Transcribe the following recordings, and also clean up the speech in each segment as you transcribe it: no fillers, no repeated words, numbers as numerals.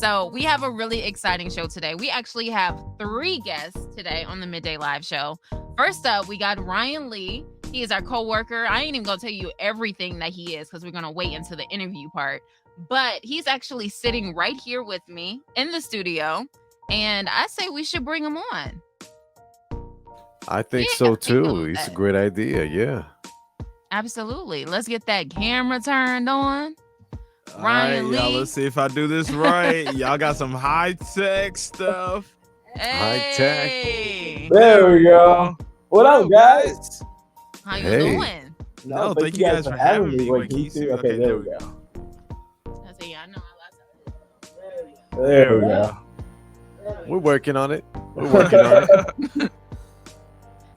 So we have a really exciting show today. We actually have 3 guests today on the Midday Live show. First up, we got Ryan Lee. He is our coworker. I ain't even gonna tell you everything that he is because we're gonna wait until the interview part. But he's actually sitting right here with me in the studio, and I say we should bring him on. I think so too. It's a great idea. Yeah. Absolutely. Let's get that camera turned on. Ryan Lee. Y'all, let's see if I do this right. Y'all got some high-tech stuff. Hey. There we go. What up, guys? How you doing? No, thank you guys for having me. Wait, okay, there we go. I say, yeah, I know. There we go. We're working on it.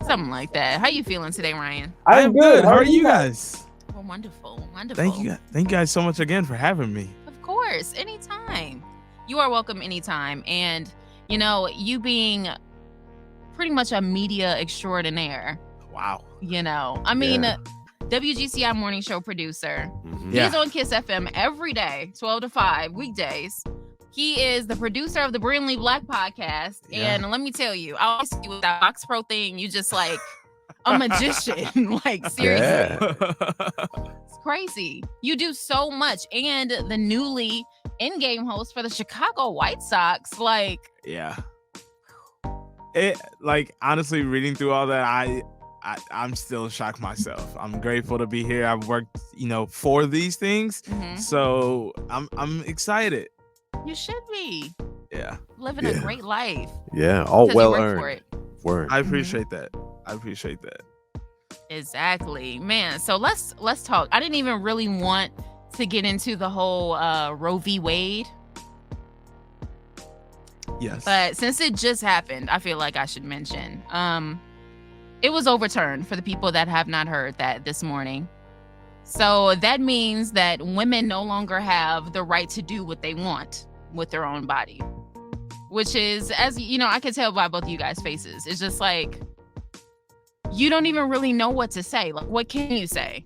Something like that. How you feeling today, Ryan? I'm good. How are you guys? Well, wonderful. Thank you guys so much again for having me. Of course, anytime. You are welcome anytime. And, you know, you being pretty much a media extraordinaire. Wow. You know, I mean, WGCI morning show producer. Mm-hmm. He's on Kiss FM every day, 12 to 5, weekdays. He is the producer of the Brilliantly Black podcast. Yeah. And let me tell you, I always see you with that Box Pro thing. You just like a magician. Like, seriously. It's crazy. You do so much. And the newly in-game host for the Chicago White Sox. Like, yeah. It, like, honestly, reading through all that, I'm still shocked myself. I'm grateful to be here. I've worked, for these things. So I'm excited. You should be. Yeah. Living a great life. Yeah. All well earned. Word. I appreciate that. Exactly. Man, so let's talk. I didn't even really want to get into the whole Roe v. Wade. Yes. But since it just happened, I feel like I should mention. It was overturned for the people that have not heard that this morning. So that means that women no longer have the right to do what they want with their own body, which is, as you know, I can tell by both of you guys' faces. It's just like, you don't even really know what to say. Like, what can you say?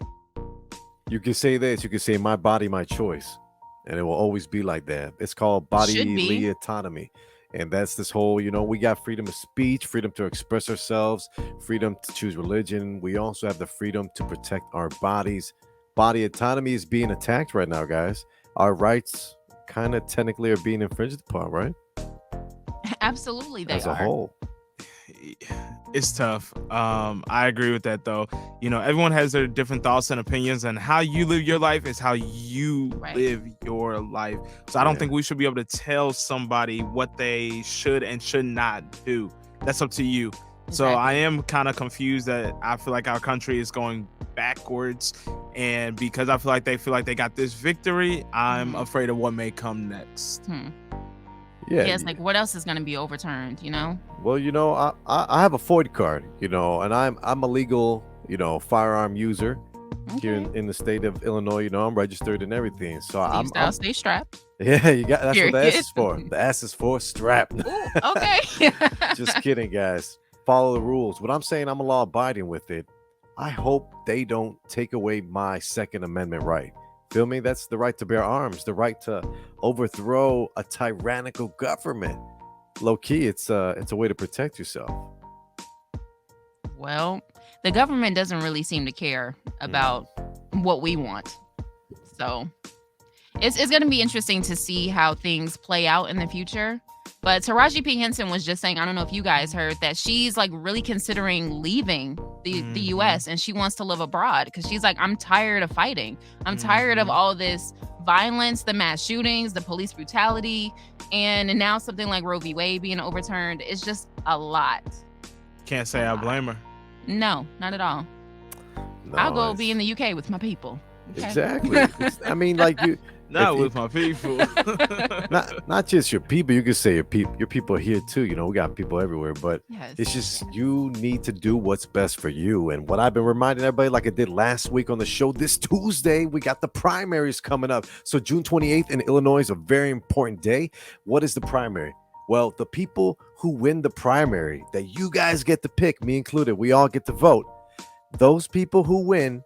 You can say this. You can say, my body, my choice. And it will always be like that. It's called bodily autonomy. And that's this whole, we got freedom of speech, freedom to express ourselves, freedom to choose religion. We also have the freedom to protect our bodies. Body autonomy is being attacked right now, guys. Our rights kind of technically are being infringed upon, right? Absolutely, they As are. a whole. It's tough. I agree with that, though. Everyone has their different thoughts and opinions, and how you live your life is how you live your life. So I don't think we should be able to tell somebody what they should and should not do. That's up to you. Exactly. So I am kind of confused that I feel like our country is going backwards, and because I feel like they got this victory, I'm afraid of what may come next. Yeah, it's like, what else is going to be overturned, Well, I have a FOID card, and I'm a legal, firearm user here in the state of Illinois. I'm registered and everything. So I'm stay strapped. Yeah, that's what the S is for. The S is for strap. Ooh, okay. Just kidding, guys. Follow the rules. What I'm saying, I'm law abiding with it. I hope they don't take away my Second Amendment right. Feel me? That's the right to bear arms, the right to overthrow a tyrannical government. Low key, it's a way to protect yourself. Well, the government doesn't really seem to care about what we want. So it's going to be interesting to see how things play out in the future. But Taraji P. Henson was just saying, I don't know if you guys heard, that she's like really considering leaving the U.S. and she wants to live abroad because she's like, I'm tired of fighting. I'm tired of all this violence, the mass shootings, the police brutality, and now something like Roe v. Wade being overturned. It's just a lot. Can't say I blame her. No, not at all. No, I'll go be in the UK with my people. Okay? Exactly. I mean, like you. Not with my people. not just your people. You could say your people are here too. We got people everywhere, but it's just you need to do what's best for you. And what I've been reminding everybody, like I did last week on the show, this Tuesday we got the primaries coming up. So June 28th in Illinois is a very important day. What is the primary? Well, the people who win the primary that you guys get to pick, me included, we all get to vote. Those people who win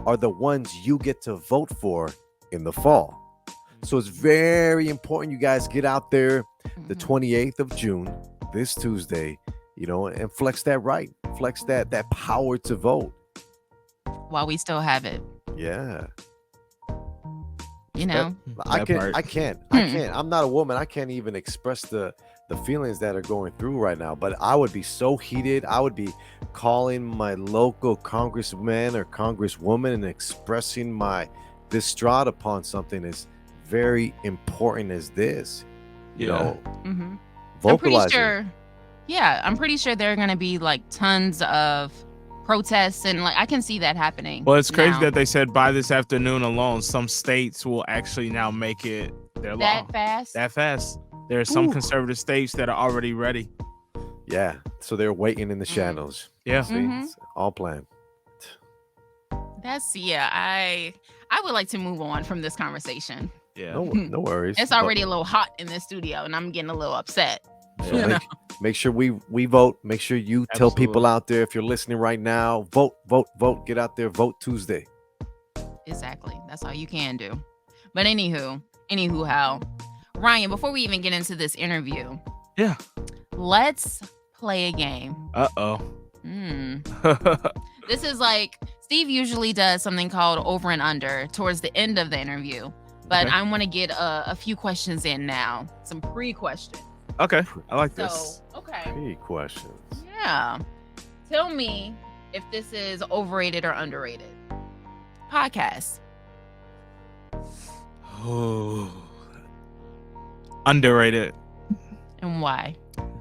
are the ones you get to vote for in the fall. So it's very important you guys get out there the 28th of June, this Tuesday, and flex that right. Flex that power to vote. While we still have it. Yeah. I can't. I'm not a woman. I can't even express the feelings that are going through right now. But I would be so heated. I would be calling my local congressman or congresswoman and expressing my distraught upon something as very important as this. I'm vocalizing. pretty sure. Yeah, I'm pretty sure there are going to be like tons of protests, and like I can see that happening. Well, it's crazy now. that they said by this afternoon alone, some states will actually now make it their law. That fast. There are some conservative states that are already ready. Yeah, so they're waiting in the shadows. Yeah, see, it's all planned. I would like to move on from this conversation. Yeah, no worries. It's already a little hot in this studio, and I'm getting a little upset. So make sure we vote. Make sure you tell people out there, if you're listening right now, vote. Get out there, vote Tuesday. Exactly. That's all you can do. But anywho, how Ryan, before we even get into this interview, let's play a game. This is like Steve usually does something called over and under towards the end of the interview, but I want to get a few questions in now, some pre-questions. Okay, I like this. Okay. Pre-questions. Yeah. Tell me if this is overrated or underrated. Podcast. Oh, underrated. And why?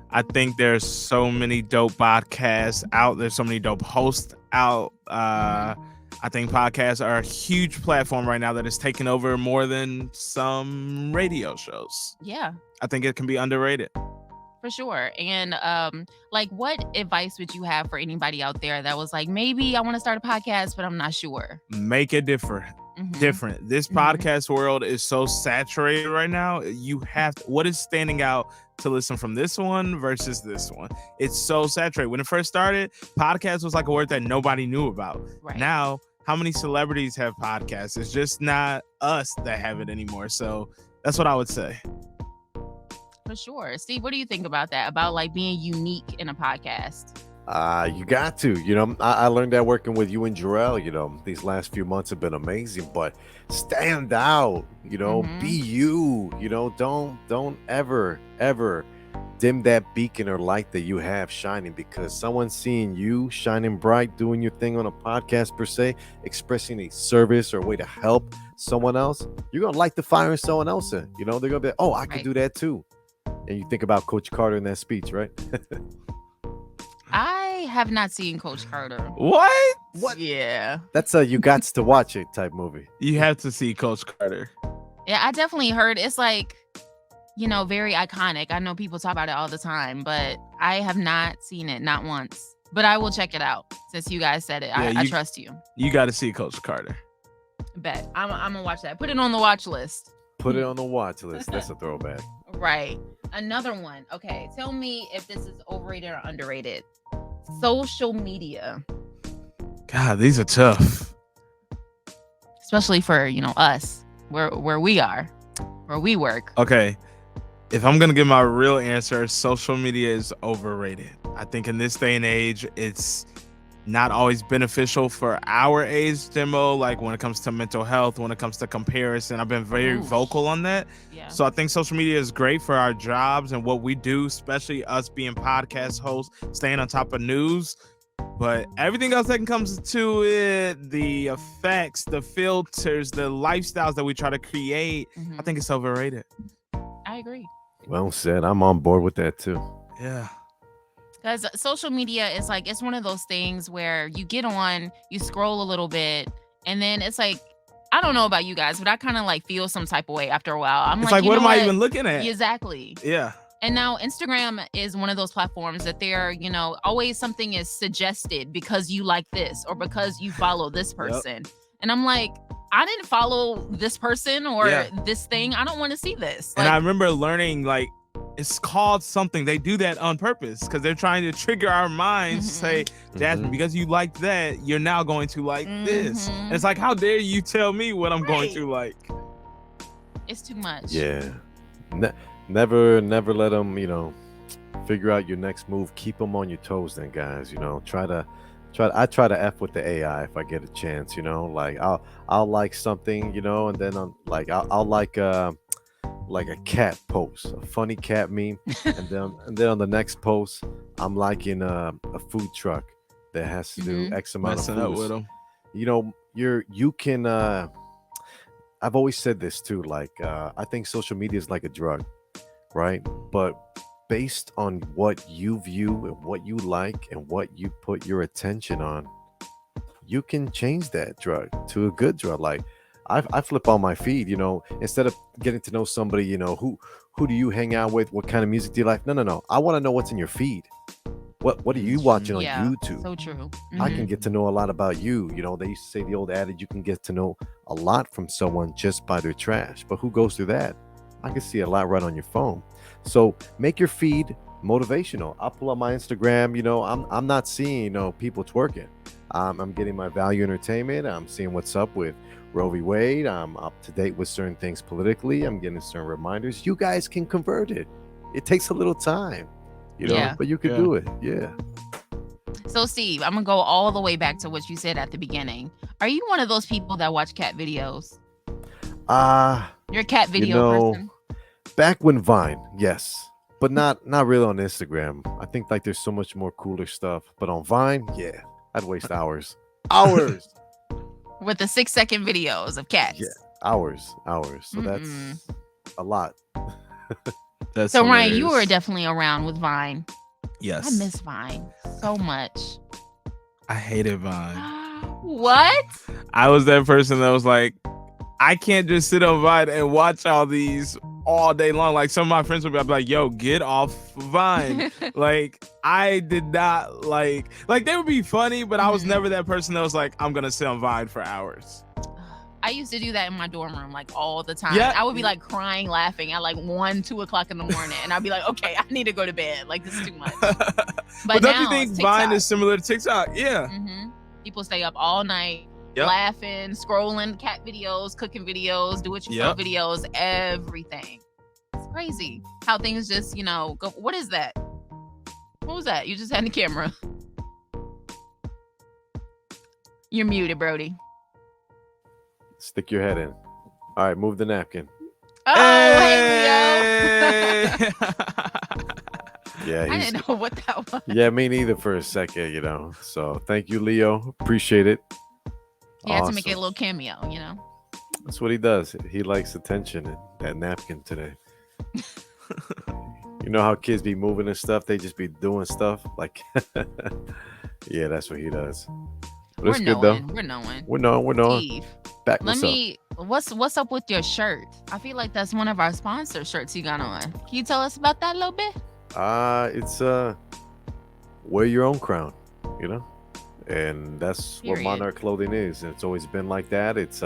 I think there's so many dope podcasts out. There's so many dope hosts out. I think podcasts are a huge platform right now that is taking over more than some radio shows. Yeah. I think it can be underrated. For sure. And like, what advice would you have for anybody out there that was like, maybe I want to start a podcast, but I'm not sure? Make it different. This podcast world is so saturated right now. You have to, what is standing out to listen from this one versus this one? It's so saturated. When it first started, podcast was like a word that nobody knew about. Right. Now, how many celebrities have podcasts? It's just not us that have it anymore. So that's what I would say. For sure. Steve, what do you think about that? About like being unique in a podcast? You got to, I learned that working with you and Jarrell, these last few months have been amazing, but stand out, be you, don't ever dim that beacon or light that you have shining, because someone's seeing you shining bright, doing your thing on a podcast per se, expressing a service or a way to help someone else. You're going to light the fire in someone else. They're going to be like, oh, I can do that too. And you think about Coach Carter in that speech, right? I have not seen Coach Carter. What? Yeah. That's a you got to watch it type movie. You have to see Coach Carter. Yeah, I definitely heard it's like, very iconic. I know people talk about it all the time, but I have not seen it, not once. But I will check it out since you guys said it. Yeah, I trust you. You got to see Coach Carter. Bet. I'm going to watch that. Put it on the watch list. Put it on the watch list. That's a throwback. Right. Another one. Okay. Tell me if this is overrated or underrated. Social media. God, these are tough. Especially for, us, where we are, where we work. Okay. If I'm going to give my real answer, social media is overrated. I think in this day and age, it's not always beneficial for our age demo, like when it comes to mental health, when it comes to comparison. I've been very vocal on that. Yeah. So I think social media is great for our jobs and what we do, especially us being podcast hosts, staying on top of news. But everything else that comes to it, the effects, the filters, the lifestyles that we try to create, I think it's overrated. I agree. Well said. I'm on board with that too. Yeah. Because social media is like, it's one of those things where you get on, you scroll a little bit, and then it's like, I don't know about you guys, but I kind of like feel some type of way after a while. I'm like, what am I even looking at? Exactly. Yeah. And now Instagram is one of those platforms that they're, always something is suggested because you like this or because you follow this person. Yep. And I'm like, I didn't follow this person or this thing. I don't want to see this. And I remember learning, like, it's called something. They do that on purpose because they're trying to trigger our minds to say, Jasmine, because you like that, you're now going to like this. And it's like, how dare you tell me what I'm going to like? It's too much. Yeah. Never let them, figure out your next move. Keep them on your toes then, guys. I try to F with the AI if I get a chance, like I'll like something, and then I'll like a cat post, a funny cat meme, and then on the next post, I'm liking a food truck that has to do X amount Messing of up foods. with them. You can I've always said this too, I think social media is like a drug, right? But based on what you view and what you like and what you put your attention on, you can change that drug to a good drug. Like I flip on my feed, instead of getting to know somebody, who do you hang out with, what kind of music do you like? No. I want to know what's in your feed. What are you watching on YouTube? So true. I can get to know a lot about you. They used to say the old adage, you can get to know a lot from someone just by their trash. But who goes through that? I can see a lot right on your phone. So make your feed motivational. I'll pull up my Instagram. I'm not seeing people twerking. I'm getting my value entertainment. I'm seeing what's up with Roe v. Wade. I'm up to date with certain things politically. I'm getting certain reminders. You guys can convert it. It takes a little time, but you can do it. Yeah. So Steve, I'm gonna go all the way back to what you said at the beginning. Are you one of those people that watch cat videos? You're a cat video person. Back when Vine, yes, but not really on Instagram. I think there's so much more cooler stuff. But on Vine, yeah, I'd waste hours with the 6-second videos of cats. Yeah, hours. So that's a lot. That's so hilarious. Ryan, you were definitely around with Vine. Yes. I miss Vine so much. I hated Vine. What? I was that person that was like, I can't just sit on Vine and watch all these all day long. Like some of my friends would be like, yo, get off Vine. Like I did not like they would be funny, but I was never that person that was like, I'm gonna sit on Vine for hours. I used to do that in my dorm room like all the time. Yeah. I would be like crying, laughing at like 1, 2 o'clock in the morning, and I'd be like, okay, I need to go to bed. Like this is too much. But don't you think Vine is similar to TikTok? Yeah. People stay up all night. Laughing, scrolling cat videos, cooking videos, do it yourself videos, everything. It's crazy how things just, go. What is that? What was that? You just had the camera. You're muted, Brody. Stick your head in. All right, move the napkin. Oh, hey, Leo. Yeah, I didn't know what that was. Yeah, me neither for a second, So thank you, Leo. Appreciate it. He had to make a little cameo, That's what he does. He likes attention and that napkin today. You know how kids be moving and stuff? They just be doing stuff. Like, yeah, that's what he does. But it's good, though. We're knowing. Steve, back. What's up with your shirt? I feel like that's one of our sponsor shirts you got on. Can you tell us about that a little bit? It's wear your own crown, and that's what Monarch clothing is, and it's always been like that. It's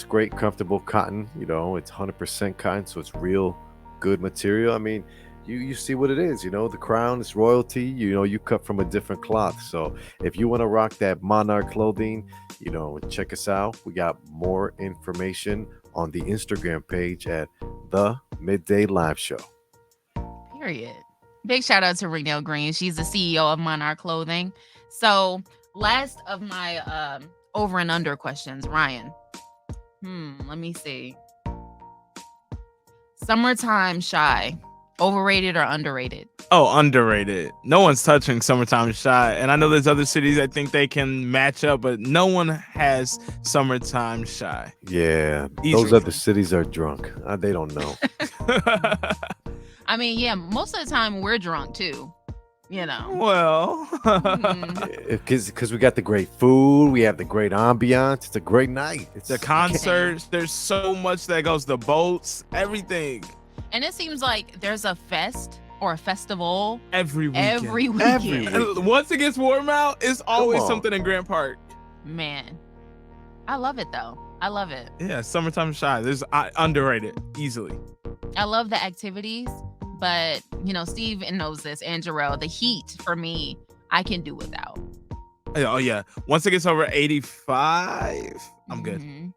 great, comfortable cotton. It's 100% cotton, so it's real good material. I mean, you see what it is. The crown is royalty. You cut from a different cloth. So if you want to rock that Monarch clothing, check us out. We got more information on the Instagram page at the Midday Live Show. Period. Big shout out to Renelle Green. She's the CEO of Monarch Clothing. So last of my over and under questions, Ryan. Let me see. Summertime Shy, overrated or underrated? Oh, underrated. No one's touching Summertime Shy. And I know there's other cities I think they can match up, but no one has Summertime Shy. Yeah, those other cities are drunk. They don't know. I mean, yeah, most of the time we're drunk too. Well, because we got the great food, we have the great ambiance. It's a great night. It's the concerts. There's so much that goes. The boats, everything. And it seems like there's a fest or a festival every weekend. And once it gets warm out, it's always something in Grant Park. Man, I love it though. I love it. Yeah, Summertime Shy. There's underrated easily. I love the activities. But, Steve knows this, and Jarrell, the heat for me, I can do without. Oh, yeah. Once it gets over 85, I'm good.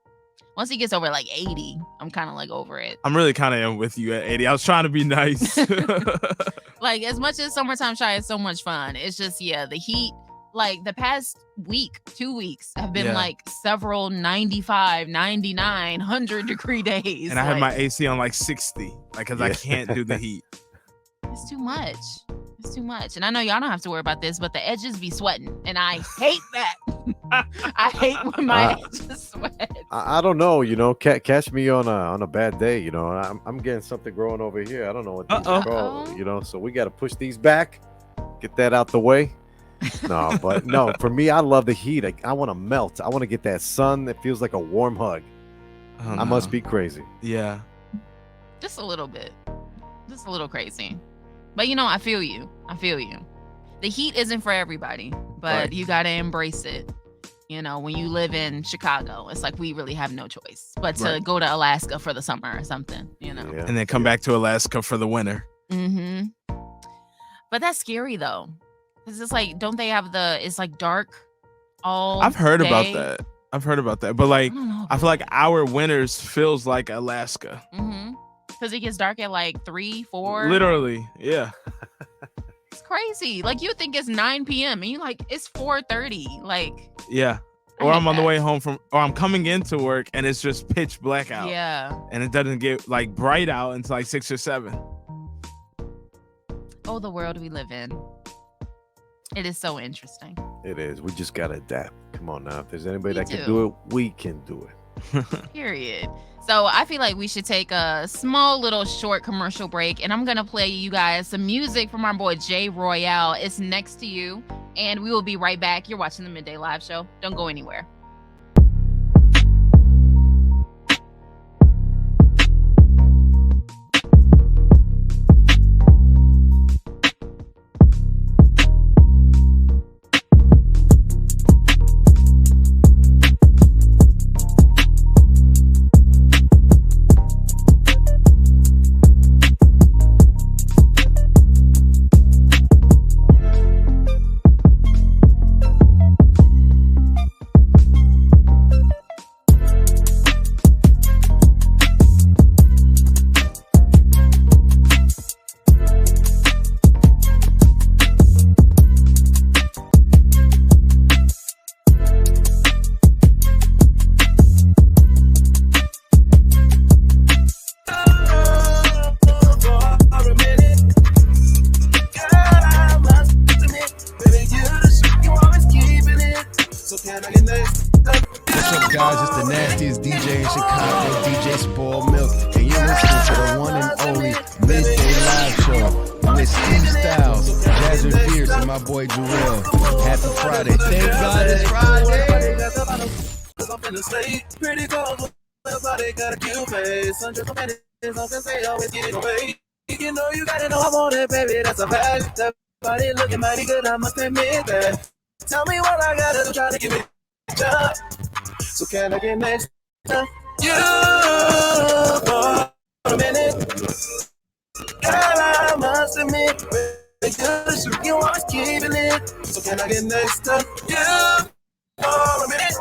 Once he gets over like 80, I'm kind of like over it. I'm really kind of with you at 80. I was trying to be nice. Like, as much as Summertime Shy is so much fun, it's just, the heat, like the past week, 2 weeks have been like several 95, 99, 100-degree days. And I have my AC on like 60, like, because I can't do the heat. It's too much. It's too much. And I know y'all don't have to worry about this, but the edges be sweating. And I hate that. I hate when my edges sweat. I don't know, catch me on a bad day, I'm getting something growing over here. I don't know what these are called, so we got to push these back, get that out the way. No, for me, I love the heat. I want to melt. I want to get that sun that feels like a warm hug. I must be crazy. Yeah. Just a little bit. Just a little crazy. But I feel you. The heat isn't for everybody, but you got to embrace it. When you live in Chicago, it's like we really have no choice but to go to Alaska for the summer or something, And then come back to Alaska for the winter. Mm-hmm. But that's scary though. Cause it's like, don't they have it's like dark all I've heard day? about that. But like, I feel like our winters feels like Alaska. Mm-hmm. Cause it gets dark at like 3, 4. Literally, yeah. It's crazy. Like you think it's 9 p.m. and you like it's 4:30. Like yeah. Or I'm on the way home or I'm coming into work and it's just pitch black out. Yeah. And it doesn't get like bright out until like 6 or 7. Oh, the world we live in. It is so interesting. It is. We just gotta adapt. Come on now. If there's anybody that can do it, we can do it. Period. So I feel like we should take a small little short commercial break, and I'm gonna play you guys some music from our boy Jay Royale. It's Next to You, and we will be right back. You're watching the Midday Live Show. Don't go anywhere. Body looking mighty good, I must admit that. Tell me what I gotta do, try to give it a job. So can I get next to you for a minute? Girl, I must admit, you always keeping it. So can I get next to you for a minute?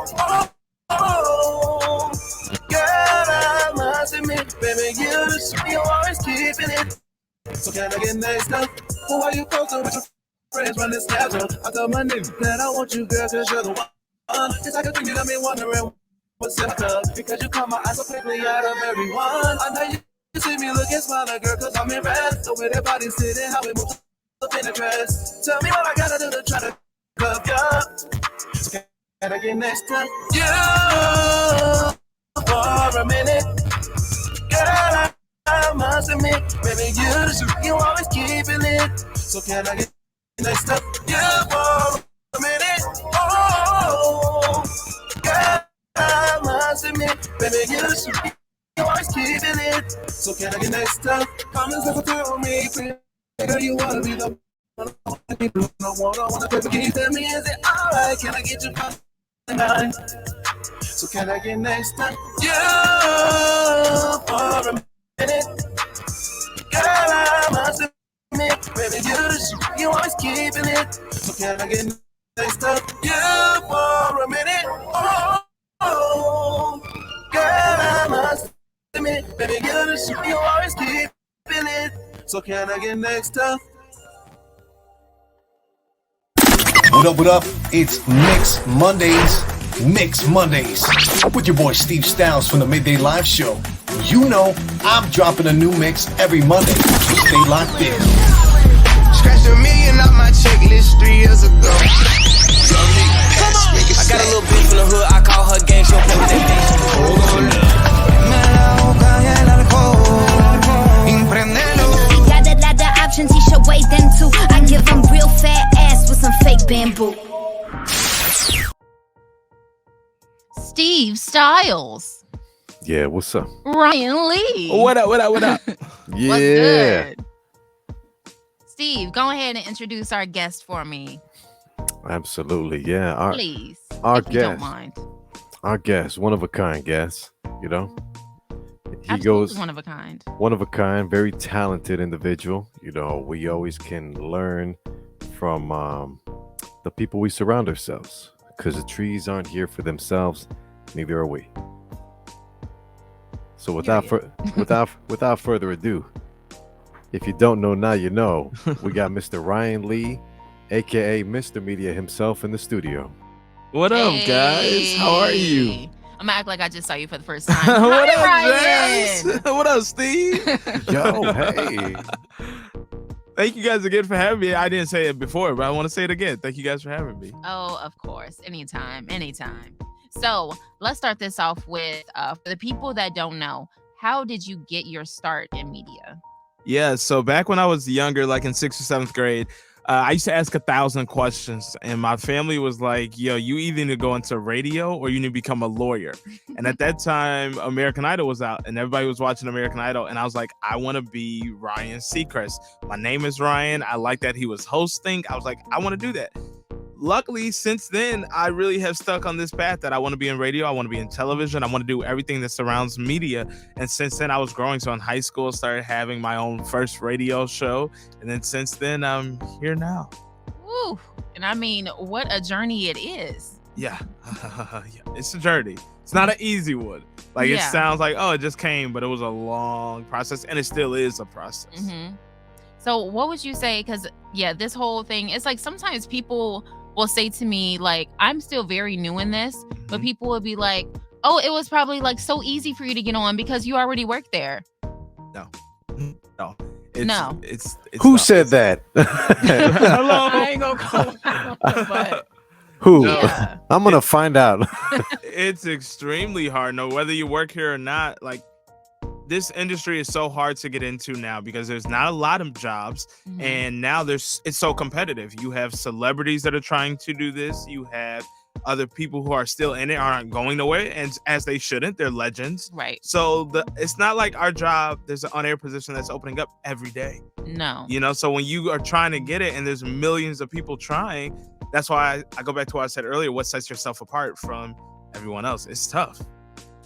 Oh, girl, I must admit, baby, you always keeping it. So can I get next to? Who are you posting with your friends when it's casual? I tell my nigga that I want you, girl, cause you're the one. It's like a thing that me wondering what's in the because you caught my eyes so quickly out of everyone. I know you see me looking smiling, girl, cause I'm impressed. So with everybody sitting, how we move up in the dress. Tell me what I gotta do to try to love you. So can I get next to you for a minute? Girl, I must admit, baby, you always keeping it. So can I get next to you for a minute? Oh, girl, I must admit, baby, you always keeping it. So can I get next to? Comments never tell me, girl, you wanna be the one. I wanna take. Can you tell me, is it alright? Can I get you tonight? So can I get next to you for a minute? Girl, I must admit, baby, you always keeping it. So can I get next to you for a minute? Oh, girl, the shit you always keeping it. So can I get next up? What up? It's Mix Mondays. Mix Mondays. With your boy Steve Stylez from the Midday Live Show. You know I'm dropping a new mix every Monday. Stay locked in. Scratched $1 million off my checklist 3 years ago. I got a little bitch in the hood, I call her gang, she'll play with that Got the options, he should wait then too. I give him real fat ass with some fake bamboo. Steve Stylez. Yeah, what's up? Ryan Lee. What up? Yeah. What's good? Steve, go ahead and introduce our guest for me. Absolutely. Yeah. Please. Our if you guest. don't mind. Our guest, one of a kind guest, you know. He Absolutely goes one of a kind. One of a kind, very talented individual. You know, we always can learn from the people we surround ourselves, because the trees aren't here for themselves, neither are we. So without further ado, if you don't know now, you know. We got Mr. Ryan Lee, aka Mr. Media himself, in the studio. What up, guys? How are you? I'm gonna act like I just saw you for the first time. What up, Ryan? Jess? What up, Steve? Yo, hey. Thank you guys again for having me. I didn't say it before, but I want to say it again. Thank you guys for having me. Oh, of course. Anytime. So let's start this off with, for the people that don't know, how did you get your start in media? Yeah, so back when I was younger, like in 6th or 7th grade, I used to ask 1,000 questions, and my family was like, yo, you either need to go into radio or you need to become a lawyer. And at that time, American Idol was out, and everybody was watching American Idol, and I was like, I want to be Ryan Seacrest. My name is Ryan. I like that he was hosting. I was like, I want to do that. Luckily, since then, I really have stuck on this path that I want to be in radio. I want to be in television. I want to do everything that surrounds media. And since then, I was growing. So in high school, I started having my own first radio show. And then since then, I'm here now. Woo. And I mean, what a journey it is. Yeah. It's a journey. It's not an easy one. Like, It sounds like, oh, it just came, but it was a long process. And it still is a process. Mm-hmm. So what would you say? Because, this whole thing, it's like sometimes people will say to me, like, I'm still very new in this, but people will be like, oh, it was probably like so easy for you to get on because you already worked there. No. It's Who said that? Hello. I ain't gonna call out, but who? Yeah. I'm gonna find out. It's extremely hard. No, whether you work here or not, like, this industry is so hard to get into now because there's not a lot of jobs, and now it's so competitive. You have celebrities that are trying to do this. You have other people who are still in it, aren't going nowhere, and as they shouldn't. They're legends. Right. So it's not like our job, there's an on-air position that's opening up every day. No. You know, so when you are trying to get it and there's millions of people trying, that's why I go back to what I said earlier, what sets yourself apart from everyone else. It's tough.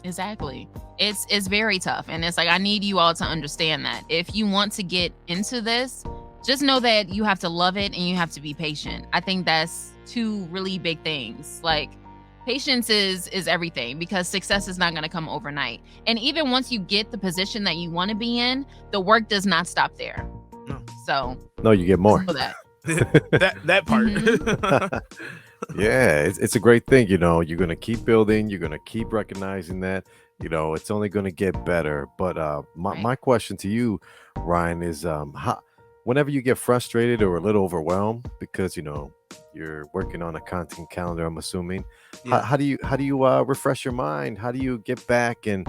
Exactly. It's very tough. And it's like, I need you all to understand that if you want to get into this, just know that you have to love it and you have to be patient. I think that's two really big things. Like, patience is everything, because success is not going to come overnight. And even once you get the position that you want to be in, the work does not stop there. No. So no, you get more. that part. Yeah, it's a great thing. You know, you're gonna keep building. You're gonna keep recognizing that. You know, it's only gonna get better. But my question to you, Ryan, is whenever you get frustrated or a little overwhelmed because you're working on a content calendar, I'm assuming. Yeah. How do you refresh your mind? How do you get back and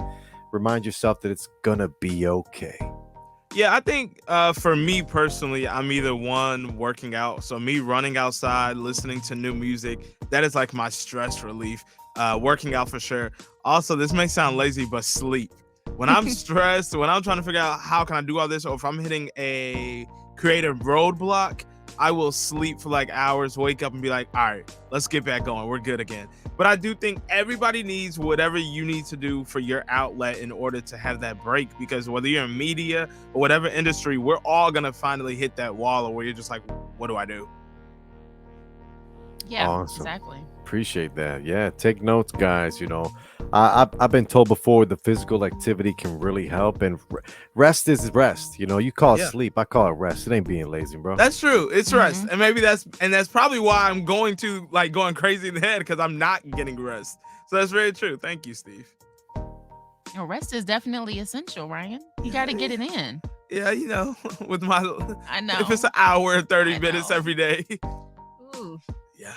remind yourself that it's gonna be okay? Yeah, I think for me personally, I'm either one, working out. So me running outside, listening to new music, that is like my stress relief. Working out for sure. Also, this may sound lazy, but sleep. When I'm stressed, when I'm trying to figure out how can I do all this, or if I'm hitting a creative roadblock, I will sleep for like hours, wake up and be like, all right, let's get back going. We're good again. But I do think everybody needs whatever you need to do for your outlet in order to have that break, because whether you're in media or whatever industry, we're all going to finally hit that wall where you're just like, what do I do? Yeah, Awesome. exactly. Appreciate that. Yeah, take notes, guys. I've been told before the physical activity can really help, and rest is rest. You call it Yeah. sleep, I call it rest. It ain't being lazy, bro. That's true. It's rest, and maybe that's probably why I'm going crazy in the head, because I'm not getting rest. So that's very true. Thank you, Steve. Rest is definitely essential, Ryan. You got to get it in. Yeah, with my I know. if it's an hour and 30 minutes every day. Ooh. Yeah.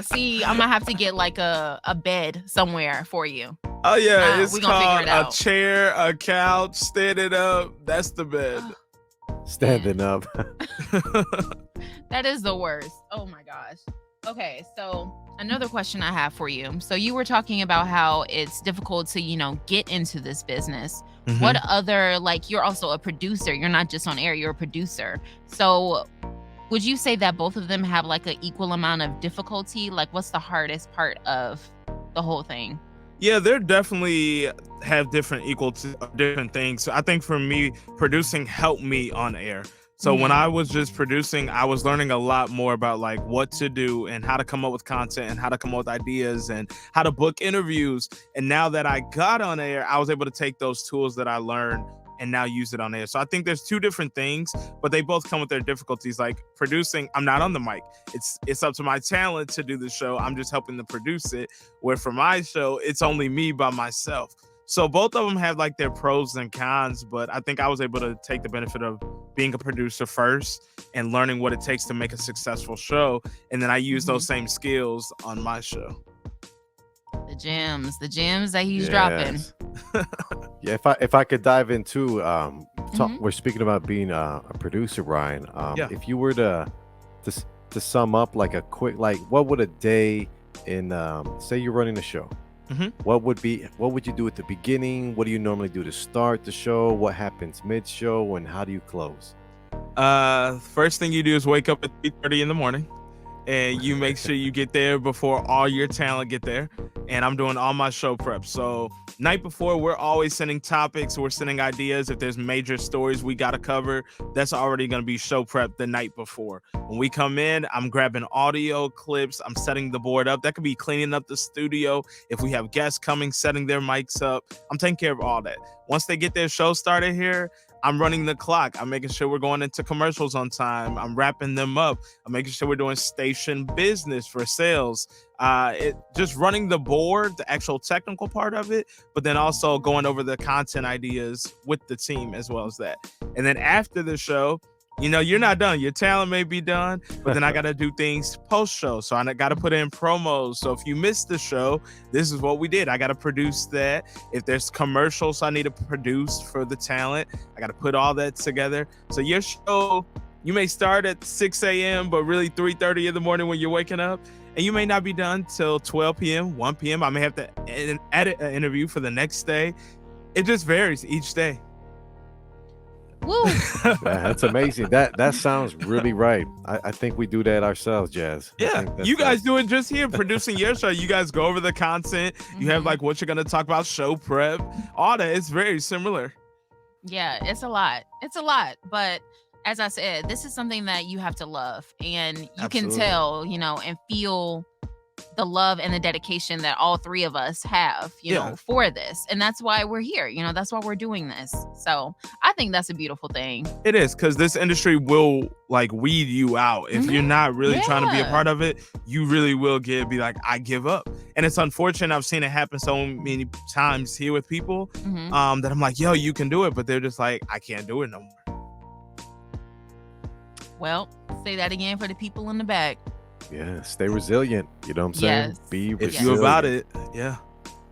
See, I'm gonna have to get like a bed somewhere for you. Oh yeah, it's we gonna called figure it out. a chair, a couch, standing up. That's the bed. Standing up. That is the worst. Oh my gosh. Okay, so another question I have for you. So you were talking about how it's difficult to, get into this business. Mm-hmm. What other, you're also a producer. You're not just on air, you're a producer. So would you say that both of them have an equal amount of difficulty? What's the hardest part of the whole thing? Yeah, they're definitely have different things. So I think for me, producing helped me on air. So when I was just producing, I was learning a lot more about what to do and how to come up with content and how to come up with ideas and how to book interviews. And now that I got on air, I was able to take those tools that I learned and now use it on air. So I think there's two different things, but they both come with their difficulties. Like producing, I'm not on the mic. It's up to my talent to do the show. I'm just helping to produce it. Where for my show, it's only me by myself. So both of them have their pros and cons, but I think I was able to take the benefit of being a producer first and learning what it takes to make a successful show. And then I use those same skills on my show. The gems that he's dropping. Yeah, if I could dive into we're speaking about being a producer, Ryan. If you were to sum up a quick, what would a day in say you're running a show, what would you do at the beginning? What do you normally do to start the show? What happens mid-show, and how do you close? First thing you do is wake up at 3:30 in the morning. And you make sure you get there before all your talent get there. And I'm doing all my show prep. So night before, we're always sending topics. We're sending ideas. If there's major stories we got to cover, that's already going to be show prep the night before. When we come in, I'm grabbing audio clips. I'm setting the board up. That could be cleaning up the studio. If we have guests coming, setting their mics up. I'm taking care of all that. Once they get their show started here, I'm running the clock. I'm making sure we're going into commercials on time. I'm wrapping them up. I'm making sure we're doing station business for sales. Just running the board, the actual technical part of it, but then also going over the content ideas with the team as well as that. And then after the show, you're not done. Your talent may be done, but then I got to do things post-show. So I got to put in promos. So if you missed the show, this is what we did. I got to produce that. If there's commercials I need to produce for the talent, I got to put all that together. So your show, you may start at 6 a.m., but really 3:30 in the morning when you're waking up. And you may not be done till 12 p.m., 1 p.m. I may have to edit an interview for the next day. It just varies each day. Woo. That's amazing. That sounds really right. I think we do that ourselves, Jazz. Yeah, you guys do it just here producing your show. You guys go over the content. You have what you're gonna talk about, show prep, all that. It's very similar. Yeah, it's a lot. But as I said, this is something that you have to love, and you can tell, and feel the love and the dedication that all three of us have, for this. And that's why we're here. That's why we're doing this. So I think that's a beautiful thing. It is, because this industry will weed you out. If you're not really trying to be a part of it, you really will be I give up. And it's unfortunate. I've seen it happen so many times here with people that I'm yo, you can do it. But they're just I can't do it no more. Well, say that again for the people in the back. Yeah, stay resilient. You know what I'm saying? Yes. Be resilient. If you're about it, yeah.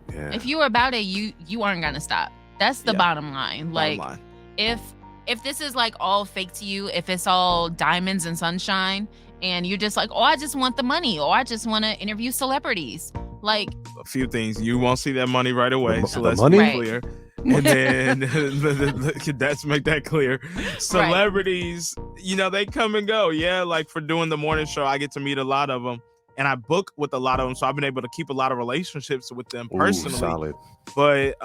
If you're about it, you aren't gonna stop. That's the bottom line. If this is all fake to you, if it's all diamonds and sunshine, and you're just oh, I just want the money, or I just want to interview celebrities, a few things, you won't see that money right away. So let's money? be clear. And then let's make that clear. Celebrities, they come and go. Yeah, for doing the morning show, I get to meet a lot of them, and I book with a lot of them. So I've been able to keep a lot of relationships with them personally. Solid. But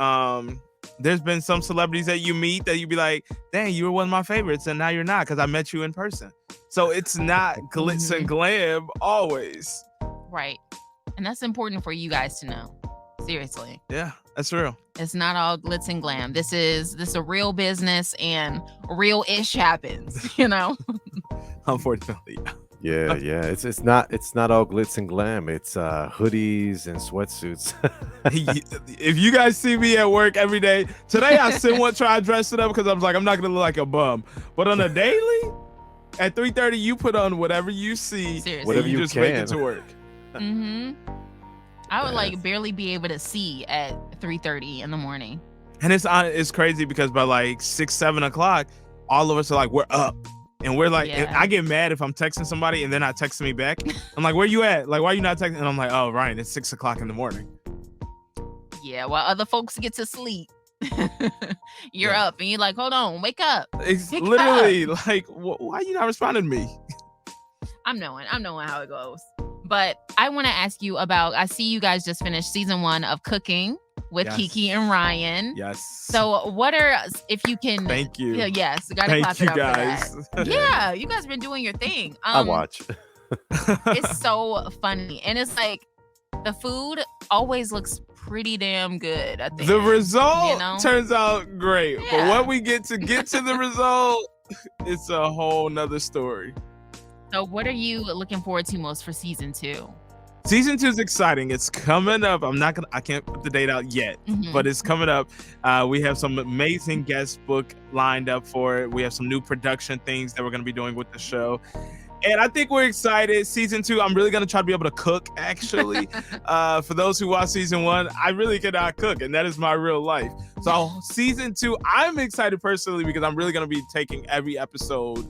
there's been some celebrities that you meet that you be like, dang, you were one of my favorites, and now you're not because I met you in person. So it's not glitz and glam always. Right. And that's important for you guys to know. Seriously. Yeah, that's real. It's not all glitz and glam. This is a real business, and real ish happens, you know? Unfortunately. Yeah. It's not all glitz and glam. It's hoodies and sweatsuits. If you guys see me at work every day, today I somewhat try to dress it up because I was like, I'm not gonna look like a bum. But on a daily, at 3:30, you put on whatever you see. Seriously. Whatever you just can. make it to work. I would like barely be able to see at 3:30 in the morning. And it's crazy because by like 6, 7 o'clock, all of us are like, we're up. And we're like, and I get mad if I'm texting somebody and they're not texting me back. I'm like, where you at? Like, why are you not texting? And I'm like, oh, Ryan, it's 6 o'clock in the morning. Yeah, while other folks get to sleep, you're up and you're like, hold on, wake up. It's Wake literally up. like, why are you not responding to me? I'm knowing how it goes. But I want to ask you about, I see you guys just finished season 1 of Cooking with Kiki and Ryan. Yes. So what are, if you can. Thank you. Yes. Got to clap it up guys. for that. Yeah. You guys been doing your thing. I watch. It's so funny. And it's like, the food always looks pretty damn good. I think the result turns out great. But when we get to the result, it's a whole nother story. So what are you looking forward to most for season 2? Season 2 is exciting. It's coming up. I can't put the date out yet, but it's coming up. We have some amazing guest book lined up for it. We have some new production things that we're going to be doing with the show. And I think we're excited. Season 2, I'm really going to try to be able to cook, actually. For those who watch season 1, I really cannot cook, and that is my real life. So season 2, I'm excited personally because I'm really going to be taking every episode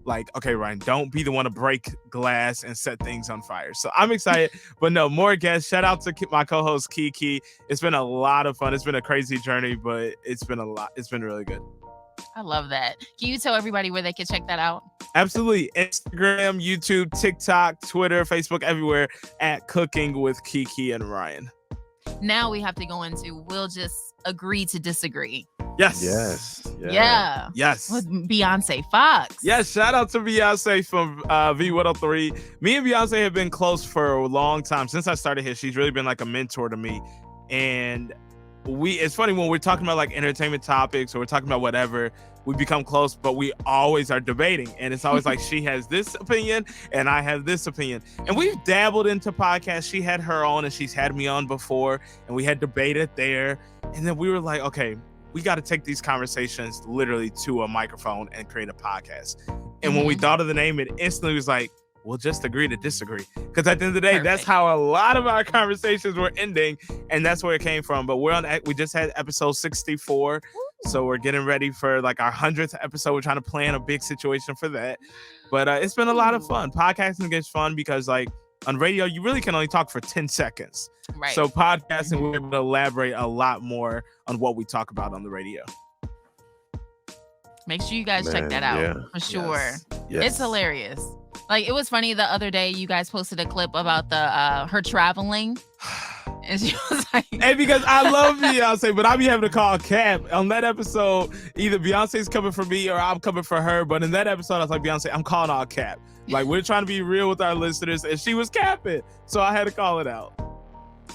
like, okay, Ryan, don't be the one to break glass and set things on fire. So I'm excited, but no, more guests. Shout out to my co-host Kiki. It's been a lot of fun. It's been a crazy journey, but it's been a lot. It's been really good. I love that. Can you tell everybody where they can check that out? Absolutely. Instagram, YouTube, TikTok, Twitter, Facebook, everywhere at Cooking with Kiki and Ryan. Now we have to go into, we'll just agree to disagree. Yes. Yeah. Yes. With Beyonce Fox. Yes. Shout out to Beyonce from V103. Me and Beyonce have been close for a long time. Since I started here, she's really been like a mentor to me. And it's funny when we're talking about like entertainment topics or we're talking about whatever, we become close, but we always are debating. And it's always like she has this opinion and I have this opinion. And we've dabbled into podcasts. She had her on and she's had me on before and we had debated there. And then we were like, okay, we got to take these conversations literally to a microphone and create a podcast. And when we thought of the name, it instantly was like, we'll just agree to disagree. Because at the end of the day, that's how a lot of our conversations were ending. And that's where it came from. But we just had episode 64. So we're getting ready for like our 100th episode. We're trying to plan a big situation for that. But it's been a lot of fun. Podcasting gets fun because like on radio, you really can only talk for 10 seconds. Right. So podcasting, we're able to elaborate a lot more on what we talk about on the radio. Make sure you guys check that out for sure. Yes. It's hilarious. Like, it was funny the other day, you guys posted a clip about her traveling. And she was like, hey, because I love Beyonce, but I be having to call Cap. On that episode, either Beyonce's coming for me or I'm coming for her. But in that episode, I was like, Beyonce, I'm calling out Cap. Like, we're trying to be real with our listeners, and she was capping. So I had to call it out.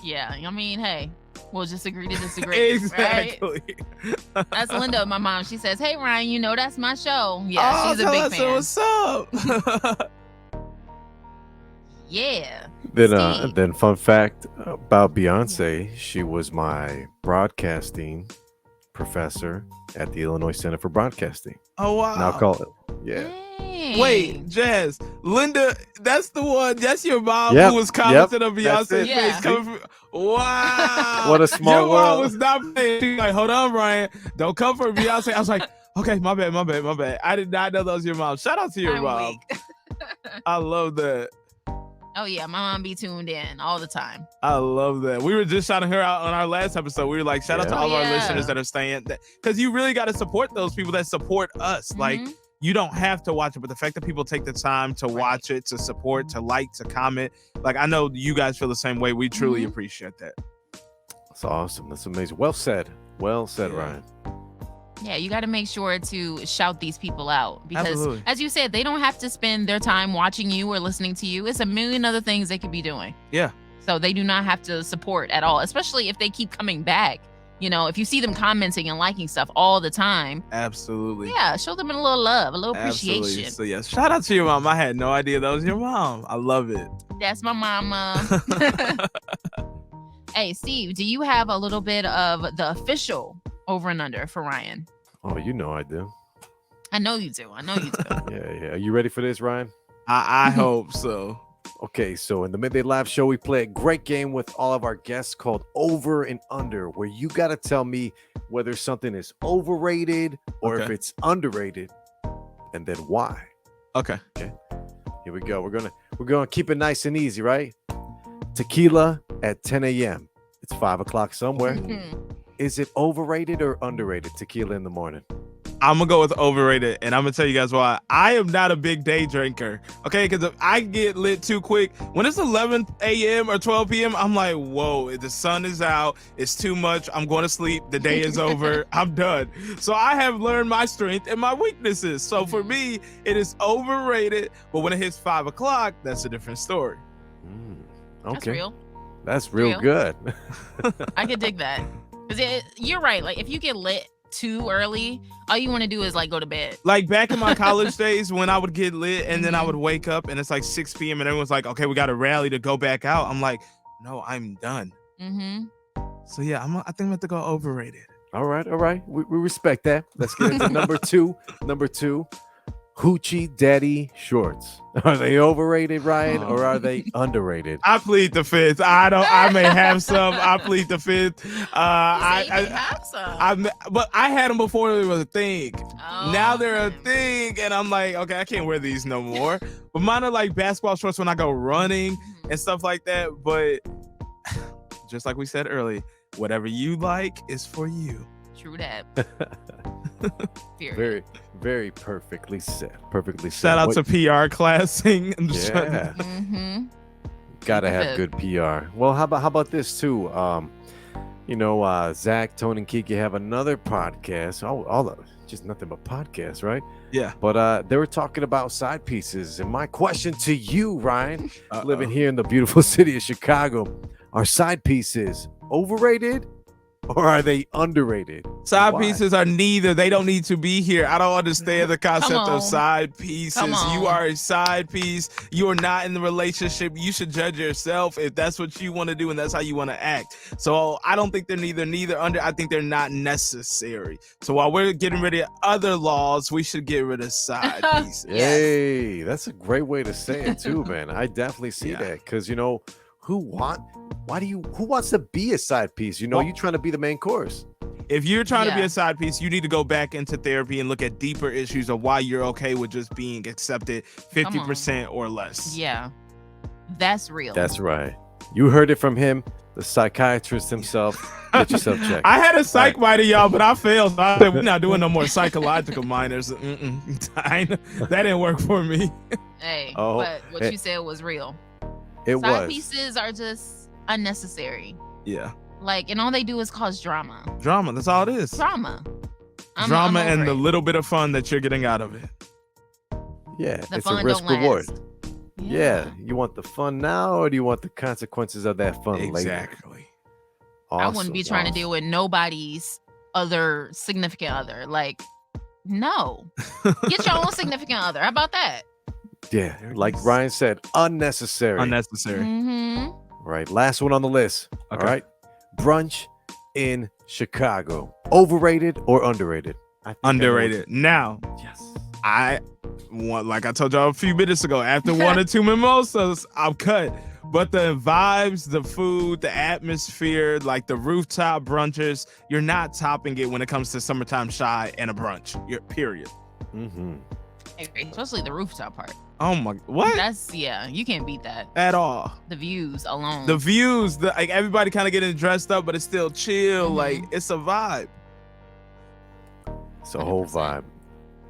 Yeah, I mean, hey, we'll just agree to disagree. Exactly. Right? That's Linda, my mom. She says, hey, Ryan, you know that's my show. Yeah, she's a big fan. What's up? Yeah. Then fun fact about Beyonce, she was my broadcasting professor at the Illinois Center for Broadcasting. Oh, wow. Now call it. Yeah. Dang. Wait, Jazz, Linda, that's the one. That's your mom who was commenting on Beyonce's face. Coming from, wow. What a small your world. Mom was not playing. She's like, hold on, Ryan. Don't come for Beyonce. I was like, okay, my bad. I did not know that was your mom. Shout out to your mom. I love that. Oh, yeah. My mom be tuned in all the time. I love that. We were just shouting her out on our last episode. We were like, shout out to all our listeners that are staying. Because you really got to support those people that support us. Like, you don't have to watch it, but the fact that people take the time to watch it, to support, to like, to comment. Like, I know you guys feel the same way. We truly appreciate that. That's awesome. That's amazing. Well said. Well said, Ryan. Yeah, you got to make sure to shout these people out because, Absolutely. as you said, they don't have to spend their time watching you or listening to you. It's a million other things they could be doing. Yeah. So they do not have to support at all, especially if they keep coming back. You know, if you see them commenting and liking stuff all the time. Absolutely. Yeah, show them a little love, a little Absolutely. appreciation. So, yes, shout out to your mom. I had no idea that was your mom. I love it. That's my mama. Hey, Steve, do you have a little bit of the official over and under for Ryan? Oh, you know I do. I know you do. Yeah. Are you ready for this, Ryan? I hope so. Okay, so in the Midday Live Show, we play a great game with all of our guests called Over and Under, where you got to tell me whether something is overrated or if it's underrated, and then why. Okay. Here we go. We're gonna keep it nice and easy, right? Tequila at 10 a.m. It's 5 o'clock somewhere. Is it overrated or underrated? Tequila in the morning. I'm gonna go with overrated, and I'm gonna tell you guys why. I am not a big day drinker, okay? Because if I get lit too quick, when it's 11 a.m. or 12 p.m., I'm like, whoa, the sun is out. It's too much. I'm going to sleep. The day is over. I'm done. So I have learned my strength and my weaknesses. So for me, it is overrated. But when it hits 5 o'clock, that's a different story. Okay. That's real. That's real good. I could dig that. Because you're right. Like, if you get lit too early, all you want to do is like go to bed. Like back in my college days when I would get lit and then I would wake up and it's like 6 p.m. and everyone's like, okay, we got to rally to go back out. I'm like, no, I'm done. So yeah, I think I'm going to go overrated. All right. We respect that. Let's get into number two. Hoochie Daddy shorts. Are they overrated, Ryan, or are they underrated? I plead the fifth. I may have some. I plead the fifth. I have some. But I had them before they was a thing. Now they're a thing, and I'm like, okay, I can't wear these no more. But mine are like basketball shorts when I go running and stuff like that. But just like we said earlier, whatever you like is for you. True that. Very, very perfectly said. Shout out to PR classing. Yeah. Gotta have good PR. Well, how about this too? Zach, Tony, and Kiki have another podcast. Just nothing but podcasts, right? Yeah. But they were talking about side pieces. And my question to you, Ryan, living here in the beautiful city of Chicago, are side pieces overrated? Or are they underrated? Side pieces are neither. They don't need to be here. I don't understand the concept of side pieces. You are a side piece. You are not in the relationship. You should judge yourself if that's what you want to do and that's how you want to act. So I don't think they're neither under. I think they're not necessary. So while we're getting rid of other laws, we should get rid of side pieces. Hey, that's a great way to say it too, man. I definitely see that because, who wants to be a side piece? You're trying to be the main course. If you're trying to be a side piece, you need to go back into therapy and look at deeper issues of why you're okay with just being accepted 50% or less. Yeah, that's real. That's right. You heard it from him, the psychiatrist himself. Get yourself checked. I had a psych minor, y'all, but I failed. So I said, we're not doing no more psychological minors. That didn't work for me. Hey, but what you said was real. Side pieces are just unnecessary. Yeah. And all they do is cause drama. Drama, that's all it is. Drama And the little bit of fun that you're getting out of it. Yeah, it's a risk reward. Yeah. You want the fun now or do you want the consequences of that fun later? Exactly. Awesome, I wouldn't be trying to deal with nobody's other significant other. No. Get your own significant other. How about that? Yeah, like Ryan said, unnecessary. Right, last one on the list. Okay. All right, brunch in Chicago, overrated or underrated? Underrated. Now, yes, like I told y'all a few minutes ago, after 1 or 2 mimosas, I'm cut. But the vibes, the food, the atmosphere, like the rooftop brunches, you're not topping it when it comes to summertime shy and a brunch. Period. Especially the rooftop part. Oh my, what? You can't beat that at all. The views alone. The views, like everybody kind of getting dressed up, but it's still chill. Like it's a vibe. It's a whole vibe.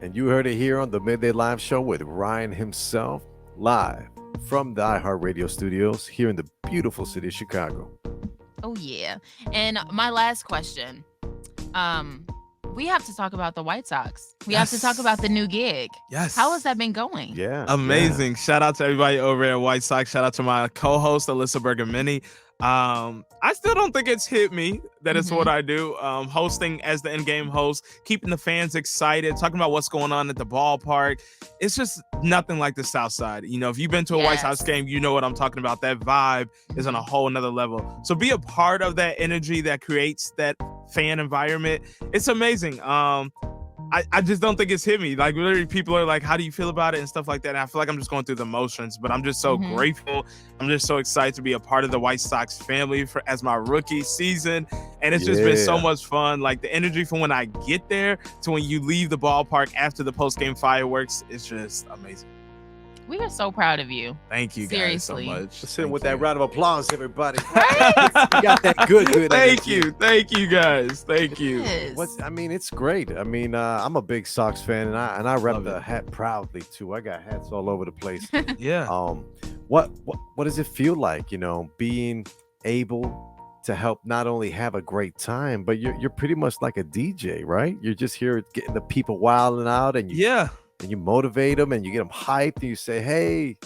And you heard it here on the Midday Live Show with Ryan himself, live from the iHeart Radio studios here in the beautiful city of Chicago. Oh yeah. And my last question. we have to talk about the White Sox. We have to talk about the new gig. Yes. How has that been going? Yeah. Amazing. Shout out to everybody over at White Sox. Shout out to my co-host, Alyssa Bergamini. I still don't think it's hit me that it's what I do. Hosting as the in-game host, keeping the fans excited, talking about what's going on at the ballpark. It's just nothing like the South Side. You know, if you've been to a White Sox game, you know what I'm talking about. That vibe is on a whole nother level. So be a part of that energy that creates that fan environment. It's amazing. I just don't think it's hit me. Like, literally, people are like, how do you feel about it and stuff like that. And I feel like I'm just going through the motions, but I'm just so grateful. I'm just so excited to be a part of the White Sox family as my rookie season. And it's just been so much fun. Like, the energy from when I get there to when you leave the ballpark after the post-game fireworks, it's just amazing. We are so proud of you. Thank you guys so much. Let's hit with that round of applause, everybody. You got that good Thank energy. you. Thank you, guys. Thank you. I mean, it's great. I mean, I'm a big Sox fan, and I rep the hat proudly too. I got hats all over the place. Yeah. What does it feel like, you know, being able to help not only have a great time, but you're pretty much like a DJ, right? You're just here getting the people wilding out, and and you motivate them, and you get them hyped, and you say, hey.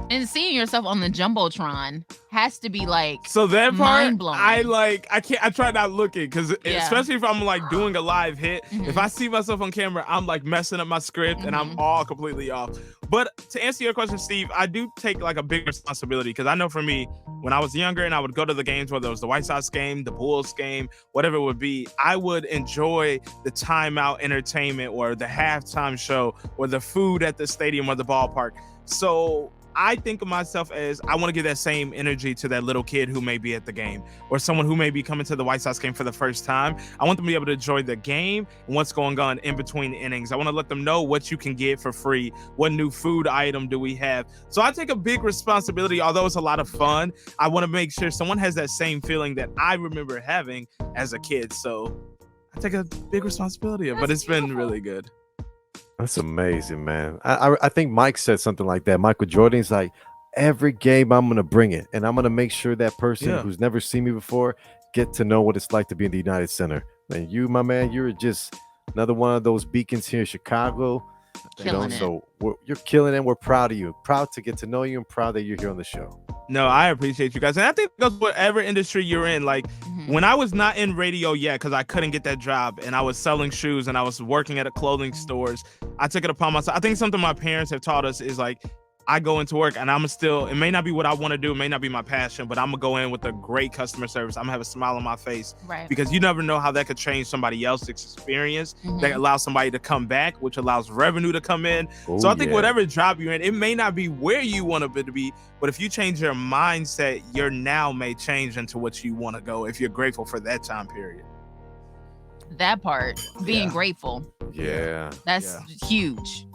And seeing yourself on the Jumbotron has to be like so that part mind-blowing. I try not looking because especially if I'm like doing a live hit, if I see myself on camera, I'm like messing up my script and I'm all completely off. But to answer your question, Steve, I do take like a big responsibility because I know for me, when I was younger and I would go to the games, whether it was the White Sox game, the Bulls game, whatever it would be, I would enjoy the timeout entertainment or the halftime show or the food at the stadium or the ballpark. So I think of myself as I want to give that same energy to that little kid who may be at the game or someone who may be coming to the White Sox game for the first time. I want them to be able to enjoy the game and what's going on in between innings. I want to let them know what you can get for free. What new food item do we have? So I take a big responsibility, although it's a lot of fun. I want to make sure someone has that same feeling that I remember having as a kid. So I take a big responsibility, but it's been really good. That's amazing, man. I think Mike said something like that. Michael Jordan's like, every game I'm going to bring it, and I'm going to make sure that person who's never seen me before get to know what it's like to be in the United Center. And you, my man, you're just another one of those beacons here in Chicago. So you're killing it. We're proud of you. Proud to get to know you and proud that you're here on the show. No, I appreciate you guys. And I think that's whatever industry you're in. Like when I was not in radio yet, because I couldn't get that job and I was selling shoes and I was working at a clothing stores, I took it upon myself. I think something my parents have taught us is like, I go into work and it may not be what I want to do, it may not be my passion, but I'm gonna go in with a great customer service. I'm gonna have a smile on my face, because you never know how that could change somebody else's experience. That allows somebody to come back, which allows revenue to come in. So I think whatever job you're in, it may not be where you want it to be, but if you change your mindset, your now may change into what you want to go if you're grateful for that time period. That part, being grateful. That's huge.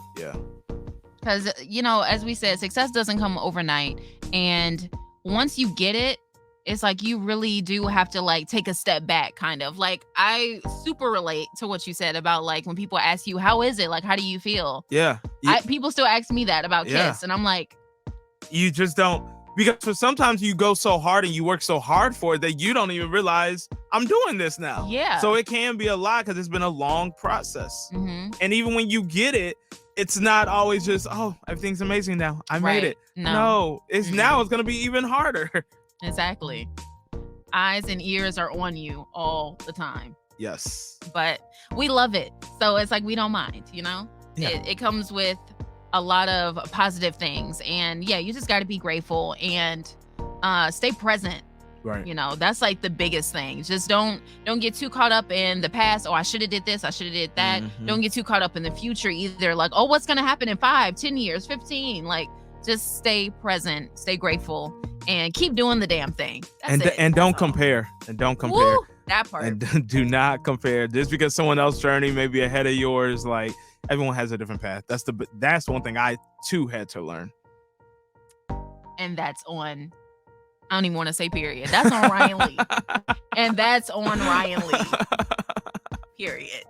Because, you know, as we said, success doesn't come overnight. And once you get it, it's like you really do have to like take a step back, kind of. Like, I super relate to what you said about like when people ask you, how is it? Like, how do you feel? People still ask me that about Kiss. And I'm like, you just don't. Because sometimes you go so hard and you work so hard for it that you don't even realize I'm doing this now. So it can be a lot because it's been a long process. And even when you get it, it's not always just, oh, everything's amazing now. I made it. No, it's now it's going to be even harder. Exactly. Eyes and ears are on you all the time. Yes. But we love it. So it's like we don't mind, you know? It comes with a lot of positive things. And you just got to be grateful and stay present. You know, that's like the biggest thing. Just don't get too caught up in the past. Oh, I should have did this. I should have did that. Don't get too caught up in the future either. Like, oh, what's going to happen in 5, 10 years, 15? Like, just stay present, stay grateful, and keep doing the damn thing. And don't compare. And don't compare. Woo, that part. And do not compare. Just because someone else's journey may be ahead of yours, like, everyone has a different path. That's one thing I too had to learn. And that's on, I don't even want to say period. That's on Ryan Lee. And that's on Ryan Lee. Period.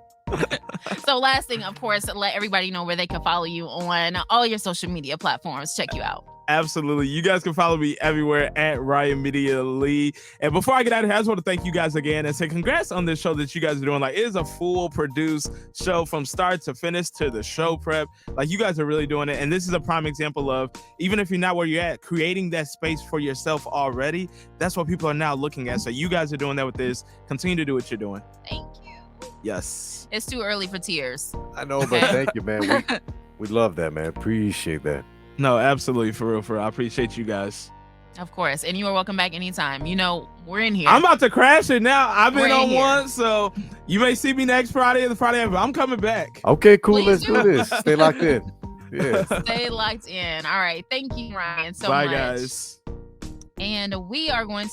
So last thing, of course, let everybody know where they can follow you on all your social media platforms. Check you out. Absolutely. You guys can follow me everywhere at Ryan Media Lee. And before I get out of here, I just want to thank you guys again and say congrats on this show that you guys are doing. Like, it is a full produced show from start to finish to the show prep. Like, you guys are really doing it. And this is a prime example of, even if you're not where you're at, creating that space for yourself already. That's what people are now looking at. So you guys are doing that with this. Continue to do what you're doing. Thank you. Yes. It's too early for tears. I know, but thank you, man. We love that, man. Appreciate that. No, absolutely. For real. I appreciate you guys. Of course. And you are welcome back anytime. You know, we're in here. I'm about to crash it now. I've been on here. one, so you may see me next Friday or the Friday after. I'm coming back. Okay, cool. Please Let's do this. Stay locked in. Yeah. Stay locked in. All right. Thank you, Ryan, so Bye, much. guys. And we are going to